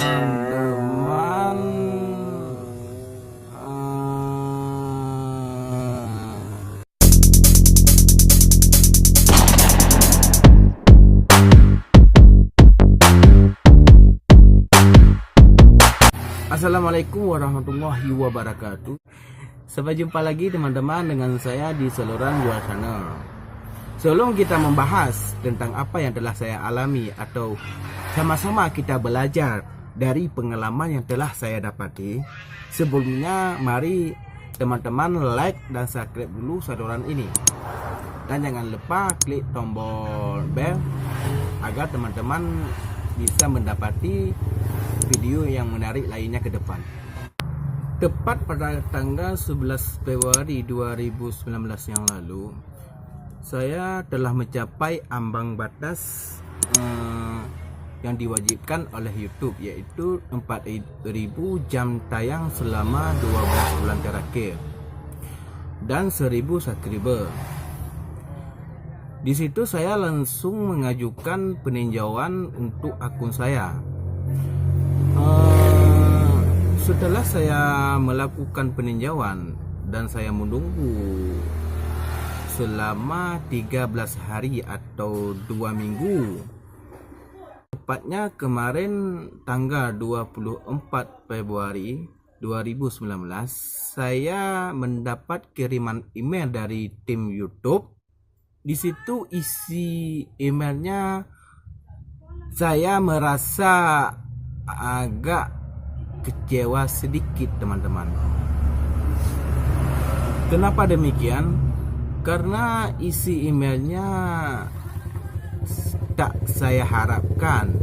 teman-teman. Assalamualaikum warahmatullahi wabarakatuh. Sampai jumpa lagi teman-teman dengan saya di saluran Gua Channel. Sebelum kita membahas tentang apa yang telah saya alami atau sama-sama kita belajar dari pengalaman yang telah saya dapati, sebelumnya mari teman-teman like dan subscribe dulu saluran ini. Dan jangan lupa klik tombol bell agar teman-teman bisa mendapati video yang menarik lainnya ke depan. Tepat pada tanggal 11 Februari 2019 yang lalu, saya telah mencapai ambang batas yang diwajibkan oleh YouTube, yaitu 4.000 jam tayang selama 12 bulan terakhir dan 1.000 subscriber. Di situ saya langsung mengajukan peninjauan untuk akun saya. Setelah saya melakukan peninjauan dan saya menunggu selama 13 hari atau 2 minggu, tepatnya kemarin tanggal 24 Februari 2019, saya mendapat kiriman email dari tim YouTube. Di situ isi emailnya saya merasa agak kecewa sedikit, teman-teman. Kenapa demikian? Karena isi emailnya tak saya harapkan.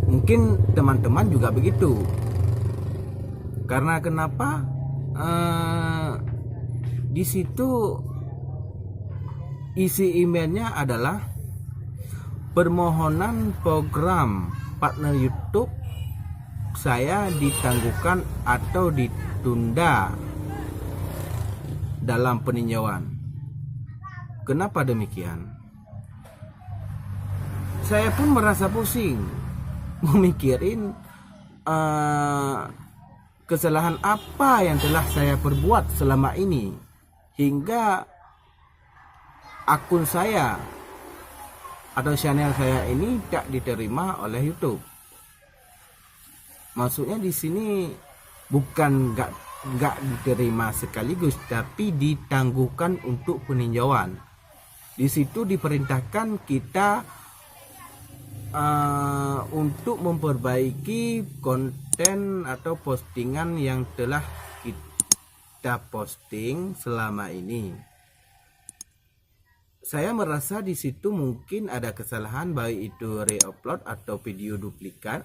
Mungkin teman-teman juga begitu. Karena kenapa? Di situ isi emailnya adalah permohonan program partner YouTube saya ditangguhkan atau ditunda dalam peninjauan. Kenapa demikian? Saya pun merasa pusing memikirin kesalahan apa yang telah saya perbuat selama ini hingga akun saya atau channel saya ini tak diterima oleh YouTube. Maksudnya di sini bukan nggak diterima sekaligus, tapi ditangguhkan untuk peninjauan. Di situ diperintahkan kita untuk memperbaiki konten atau postingan yang telah kita posting selama ini. Saya merasa di situ mungkin ada kesalahan, baik itu re-upload atau video duplikat.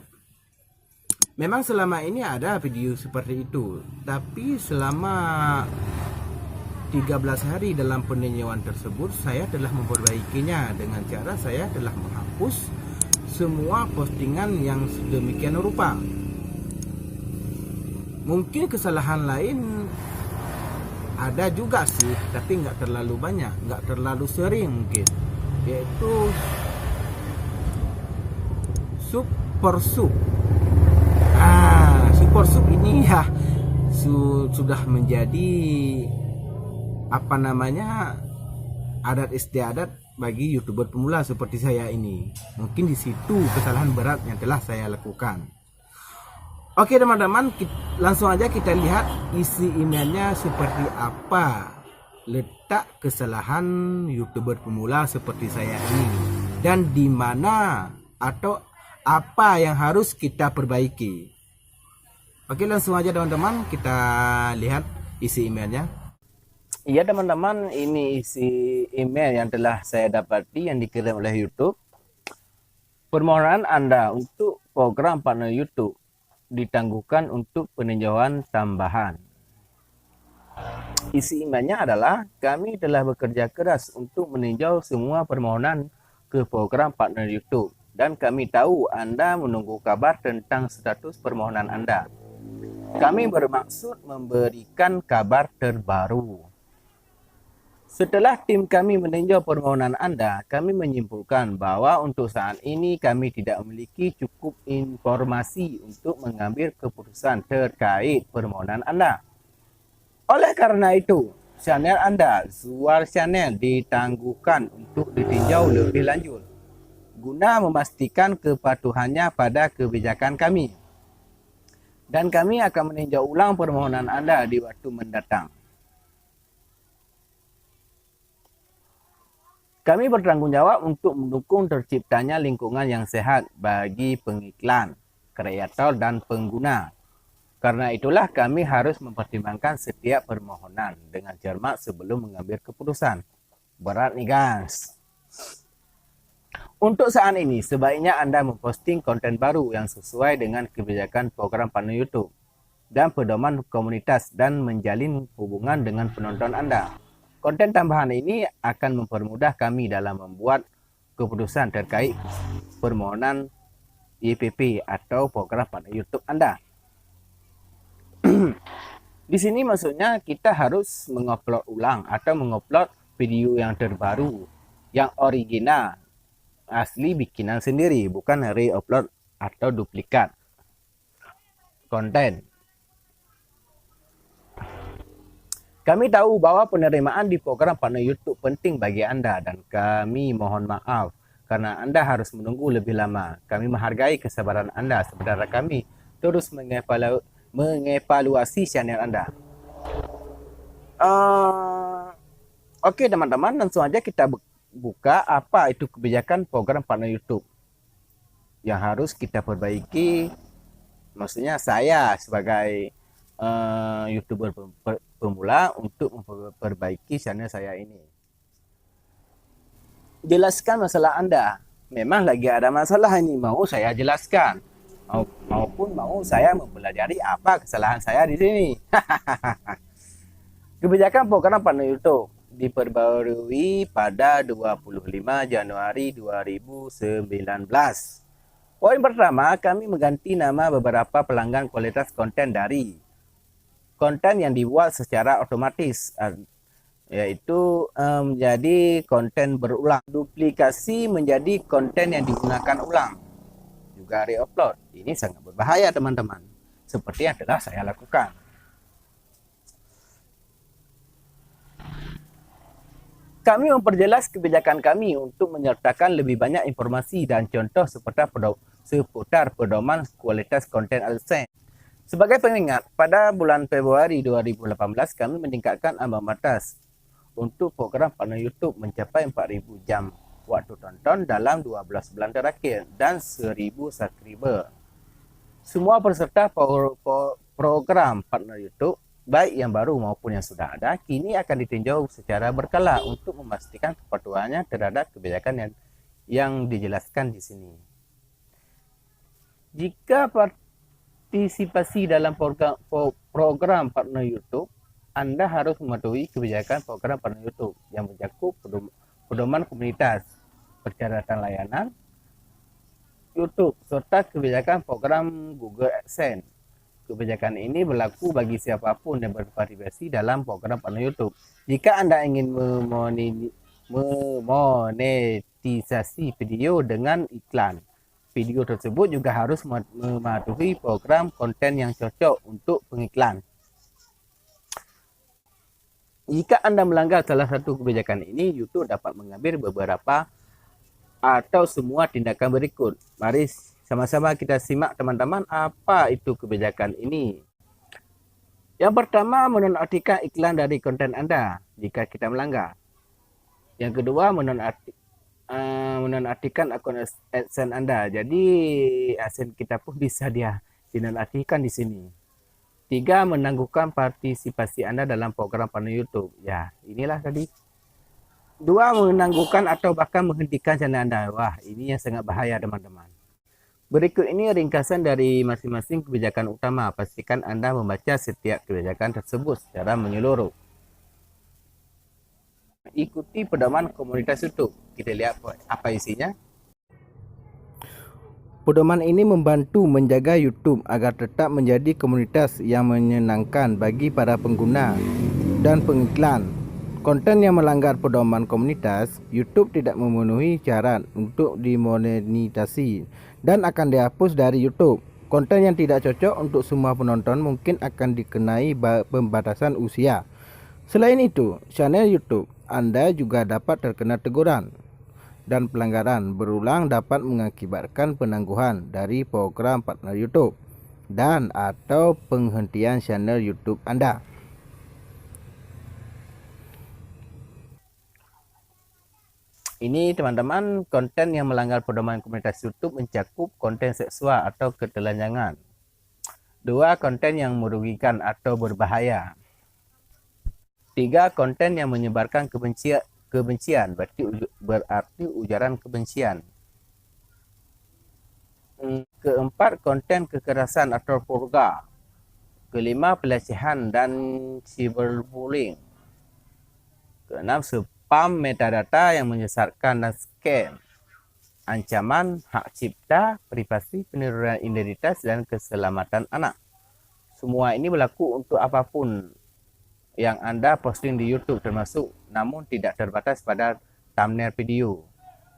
Memang selama ini ada video seperti itu, tapi selama 13 hari dalam peninjauan tersebut saya telah memperbaikinya dengan cara saya telah menghapus semua postingan yang sedemikian rupa. Mungkin kesalahan lain ada juga sih, tapi nggak terlalu banyak, nggak terlalu sering mungkin, yaitu Super Sub ini ya sudah menjadi apa namanya adat istiadat bagi YouTuber pemula seperti saya ini. Mungkin di situ kesalahan berat yang telah saya lakukan. Oke teman-teman, langsung aja kita lihat isi emailnya seperti apa. Letak kesalahan YouTuber pemula seperti saya ini dan di mana atau apa yang harus kita perbaiki. Oke, langsung aja teman-teman kita lihat isi emailnya. Iya teman-teman, ini isi email yang telah saya dapati yang dikirim oleh YouTube. Permohonan Anda untuk program partner YouTube ditangguhkan untuk peninjauan tambahan. Isi emailnya adalah, kami telah bekerja keras untuk meninjau semua permohonan ke program partner YouTube dan kami tahu Anda menunggu kabar tentang status permohonan Anda. Kami bermaksud memberikan kabar terbaru. Setelah tim kami meninjau permohonan Anda, kami menyimpulkan bahwa untuk saat ini kami tidak memiliki cukup informasi untuk mengambil keputusan terkait permohonan Anda. Oleh karena itu, channel Anda, Zuar Channel, ditangguhkan untuk ditinjau lebih lanjut guna memastikan kepatuhannya pada kebijakan kami. Dan kami akan meninjau ulang permohonan Anda di waktu mendatang. Kami bertanggung jawab untuk mendukung terciptanya lingkungan yang sehat bagi pengiklan, kreator, dan pengguna. Karena itulah kami harus mempertimbangkan setiap permohonan dengan cermat sebelum mengambil keputusan. Berat nih guys. Untuk saat ini, sebaiknya Anda memposting konten baru yang sesuai dengan kebijakan program partner YouTube dan pedoman komunitas dan menjalin hubungan dengan penonton Anda. Konten tambahan ini akan mempermudah kami dalam membuat keputusan terkait permohonan YPP atau program partner YouTube Anda. Di sini maksudnya kita harus mengupload ulang atau mengupload video yang terbaru, yang original, asli bikinan sendiri, bukan re-upload atau duplikat konten. Kami tahu bahwa penerimaan di program partner YouTube penting bagi Anda dan kami mohon maaf karena Anda harus menunggu lebih lama. Kami menghargai kesabaran Anda sementara kami terus mengevaluasi channel Anda. Oke teman-teman, langsung aja kita buka apa itu kebijakan program partner YouTube yang harus kita perbaiki. Maksudnya saya sebagai YouTuber pemula untuk memperbaiki channel saya ini. Jelaskan masalah Anda. Memang lagi ada masalah ini, mau saya jelaskan. Maupun mau saya mempelajari apa kesalahan saya di sini. Kebijakan program partner YouTube diperbarui pada 25 Januari 2019. Poin pertama, kami mengganti nama beberapa pelanggan kualitas konten dari konten yang dibuat secara otomatis, yaitu menjadi konten berulang. Duplikasi menjadi konten yang digunakan ulang. Juga re-upload. Ini sangat berbahaya teman-teman. Seperti yang telah saya lakukan. Kami memperjelas kebijakan kami untuk menyertakan lebih banyak informasi dan contoh seputar pedoman kualitas konten AdSense. Sebagai pengingat, pada bulan Februari 2018 kami meningkatkan ambang batas untuk program partner YouTube mencapai 4.000 jam waktu tonton dalam 12 bulan terakhir dan 1.000 subscriber. Semua peserta program partner YouTube, baik yang baru maupun yang sudah ada, kini akan ditinjau secara berkala untuk memastikan kepatuhannya terhadap kebijakan yang dijelaskan di sini. Jika partisipasi dalam program partner YouTube, Anda harus mematuhi kebijakan program partner YouTube yang mencakup pedoman komunitas, persyaratan layanan YouTube, serta kebijakan program Google AdSense. Kebijakan ini berlaku bagi siapapun yang berpartisipasi dalam program partner YouTube. Jika Anda ingin memonetisasi video dengan iklan, video tersebut juga harus mematuhi program konten yang cocok untuk pengiklan. Jika Anda melanggar salah satu kebijakan ini, YouTube dapat mengambil beberapa atau semua tindakan berikut. Mari sama-sama kita simak teman-teman apa itu kebijakan ini. Yang pertama, menonaktifkan iklan dari konten Anda jika kita melanggar. Yang kedua, menonaktifkan akun AdSense Anda. Jadi AdSense kita pun bisa dinonaktifkan di sini. 3, menangguhkan partisipasi Anda dalam program partner YouTube. Ya, inilah tadi. 2, menangguhkan atau bahkan menghentikan channel Anda. Wah, ini yang sangat bahaya teman-teman. Berikut ini ringkasan dari masing-masing kebijakan utama. Pastikan Anda membaca setiap kebijakan tersebut secara menyeluruh. Ikuti pedoman komunitas YouTube. Kita lihat apa isinya. Pedoman ini membantu menjaga YouTube agar tetap menjadi komunitas yang menyenangkan bagi para pengguna dan pengiklan. konten yang melanggar pedoman komunitas, YouTube tidak memenuhi syarat untuk dimonetisasi dan akan dihapus dari YouTube. Konten yang tidak cocok untuk semua penonton mungkin akan dikenai pembatasan usia. Selain itu, channel YouTube Anda juga dapat terkena teguran, dan pelanggaran berulang dapat mengakibatkan penangguhan dari program partner YouTube dan atau penghentian channel YouTube Anda. Ini teman-teman, konten yang melanggar pedoman komunitas YouTube mencakup konten seksual atau ketelanjangan. 2. Konten yang merugikan atau berbahaya. 3. Konten yang menyebarkan kebencian, berarti ujaran kebencian. 4. Konten kekerasan atau purga. 5. Pelecehan dan cyberbullying. 6. Spam metadata yang menyesatkan dan scam. Ancaman hak cipta, privasi, peniruan identitas, dan keselamatan anak. Semua ini berlaku untuk apapun yang Anda posting di YouTube termasuk, namun tidak terbatas pada thumbnail video,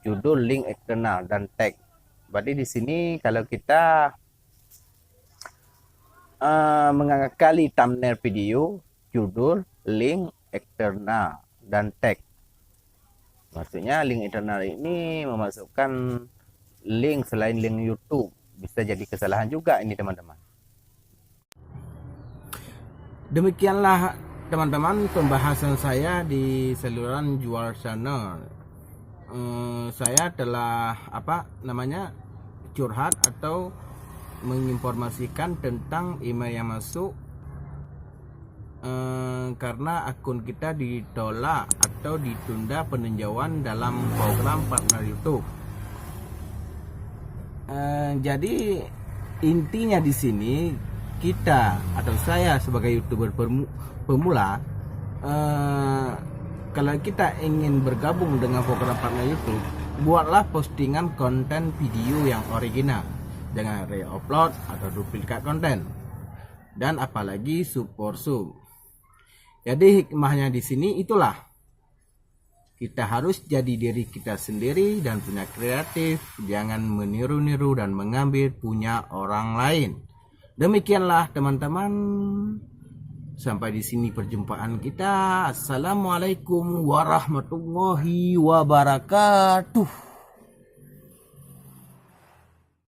judul, link eksternal, dan tag. Berarti di sini kalau kita mengakali thumbnail video, judul, link eksternal, dan tag. Maksudnya link internal ini memasukkan link selain link YouTube. Bisa jadi kesalahan juga ini teman-teman. Demikianlah teman-teman pembahasan saya di saluran Jual Channel. Saya telah curhat atau menginformasikan tentang email yang masuk karena akun kita ditolak atau ditunda peninjauan dalam program partner YouTube. Jadi intinya di sini kita atau saya sebagai YouTuber pemula, kalau kita ingin bergabung dengan program partner YouTube, buatlah postingan konten video yang original, jangan re-upload atau duplikat konten, dan apalagi sub. Jadi hikmahnya di sini itulah, kita harus jadi diri kita sendiri dan punya kreatif, jangan meniru-niru dan mengambil punya orang lain. Demikianlah teman-teman, sampai di sini perjumpaan kita. Assalamualaikum warahmatullahi wabarakatuh.